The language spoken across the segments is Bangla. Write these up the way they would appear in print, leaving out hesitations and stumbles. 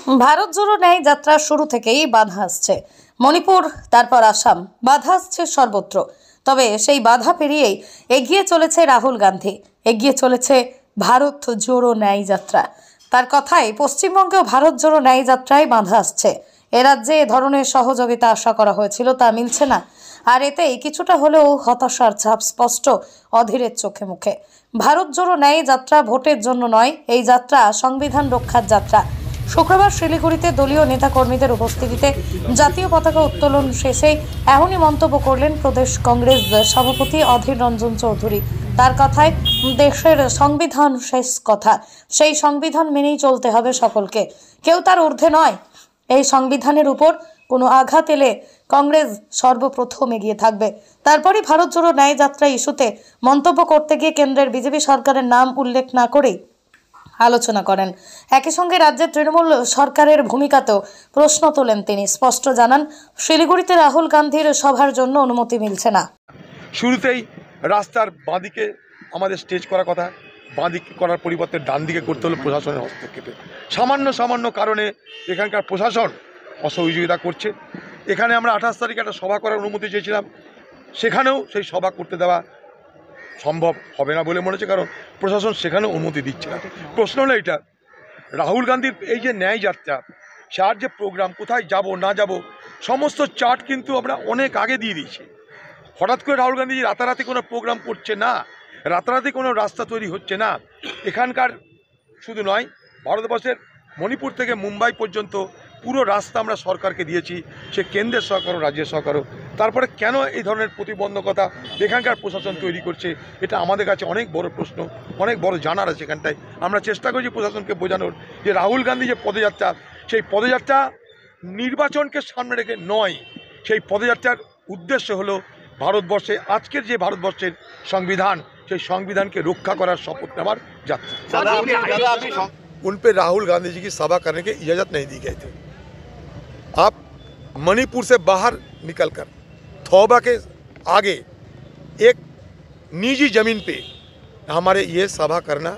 ভারত জোড়ো ন্যায় যাত্রা শুরু থেকেই বাধা আসছে। মণিপুর, তারপর আসাম, বাধা আসছে সর্বত্র। তবে সেই বাধা পেরিয়েই এগিয়ে চলেছে রাহুল গান্ধী, এগিয়ে চলেছে ভারত জোড়ো ন্যায় যাত্রা। তার কথায় পশ্চিমবঙ্গেও ভারত জোড়ো ন্যায় যাত্রায় বাধা আসছে। এ রাজ্যে এ ধরনের সহযোগিতা আশা করা হয়েছিল, তা মিলছে না। আর এতেই কিছুটা হলেও হতাশার ছাপ স্পষ্ট অধীরের চোখে মুখে। ভারত জোড়ো ন্যায় যাত্রা ভোটের জন্য নয়, এই যাত্রা সংবিধান রক্ষার যাত্রা। শুক্রবার শিলিগুড়িতে দলীয় নেতাকর্মীদের উপস্থিতিতে জাতীয় পতাকা উত্তোলন শেষে এমনই মন্তব্য করলেন প্রদেশ কংগ্রেস সভাপতি অধীর রঞ্জন চৌধুরী। তার কথায়, দেশের সংবিধান শেষ কথা, সেই সংবিধান মেনেই চলতে হবে সকলকে, কেউ তার ঊর্ধ্বে নয়। এই সংবিধানের উপর কোনো আঘাত এলে কংগ্রেস সর্বপ্রথম এগিয়ে থাকবে। তারপরই ভারত জোড়ো ন্যায় যাত্রা ইস্যুতে মন্তব্য করতে গিয়ে কেন্দ্রের বিজেপি সরকারের নাম উল্লেখ না করেই আলোচনা করেন। একই সঙ্গে রাজ্যের তৃণমূল সরকারের ভূমিকাতেও প্রশ্ন তোলেন তিনি। স্পষ্ট জানান, শিলিগুড়িতে রাহুল গান্ধীর সভার জন্য অনুমতি মিলছে না। শুরুতেই রাস্তার বাঁদিকে আমাদের স্টেজ করার কথা, বাঁদিকে করার পরিবর্তে ডান দিকে করতে হলো প্রশাসনের হস্তক্ষেপে। সামান্য কারণে এখানকার প্রশাসন অসহযোগিতা করছে। এখানে আমরা 28 তারিখে একটা সভা করার অনুমতি চেয়েছিলাম, সেখানেও সেই সভা করতে দেওয়া সম্ভব হবে না বলে মনে হচ্ছে, কারণ প্রশাসন সেখানেও অনুমতি দিচ্ছে না। প্রশ্ন হলো এটা, রাহুল গান্ধীর এই যে ন্যায় যাত্রা, তার যে প্রোগ্রাম, কোথায় যাব না যাব সমস্ত চার্ট কিন্তু আমরা অনেক আগে দিয়ে দিয়েছি। হঠাৎ করে রাহুল গান্ধী রাতারাতি কোনো প্রোগ্রাম করছে না, রাতারাতি কোনো রাস্তা তৈরি হচ্ছে না। এখানকার শুধু নয়, ভারতবর্ষের মণিপুর থেকে মুম্বাই পর্যন্ত পুরো রাস্তা আমরা সরকারকে দিয়েছি, সে কেন্দ্রের সরকার ও রাজ্যের সরকারও। তারপরে কেন এই ধরনের প্রতিবন্ধকতা এখানকার প্রশাসন তৈরি করছে, এটা আমাদের কাছে অনেক বড় প্রশ্ন, অনেক বড় জানার আছে। এখানটায় আমরা চেষ্টা করছি প্রশাসনকে বোঝানোর যে রাহুল গান্ধী যে পদযাত্রা, সেই পদযাত্রা নির্বাচনকে সামনে রেখে নয়। সেই পদযাত্রার উদ্দেশ্য হলো ভারতবর্ষে আজকের যে ভারতবর্ষের সংবিধান, সেই সংविधान के रक्षा करार शपथ नेवार यात्रा। उन पे राहुल गांधी जी की सभा करने की इजाज़त नहीं दी गई थी। आप मणिपुर से बाहर निकलकर थौबा के आगे एक निजी ज़मीन पे हमारे ये सभा करना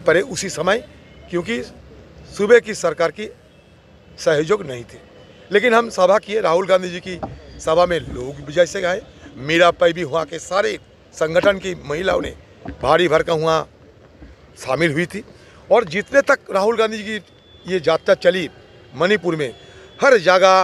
पड़े उसी समय, क्योंकि सूबे की सरकार की सहयोग नहीं थे। लेकिन हम सभा किए, राहुल गांधी जी की सभा में लोग जैसे आए, मीरा पै भी वहाँ के सारे संगठन की महिलाओं ने भारी भरकम वहाँ शामिल हुई थी। और जितने तक राहुल गांधी जी की ये यात्रा चली मणिपुर में, हर जगह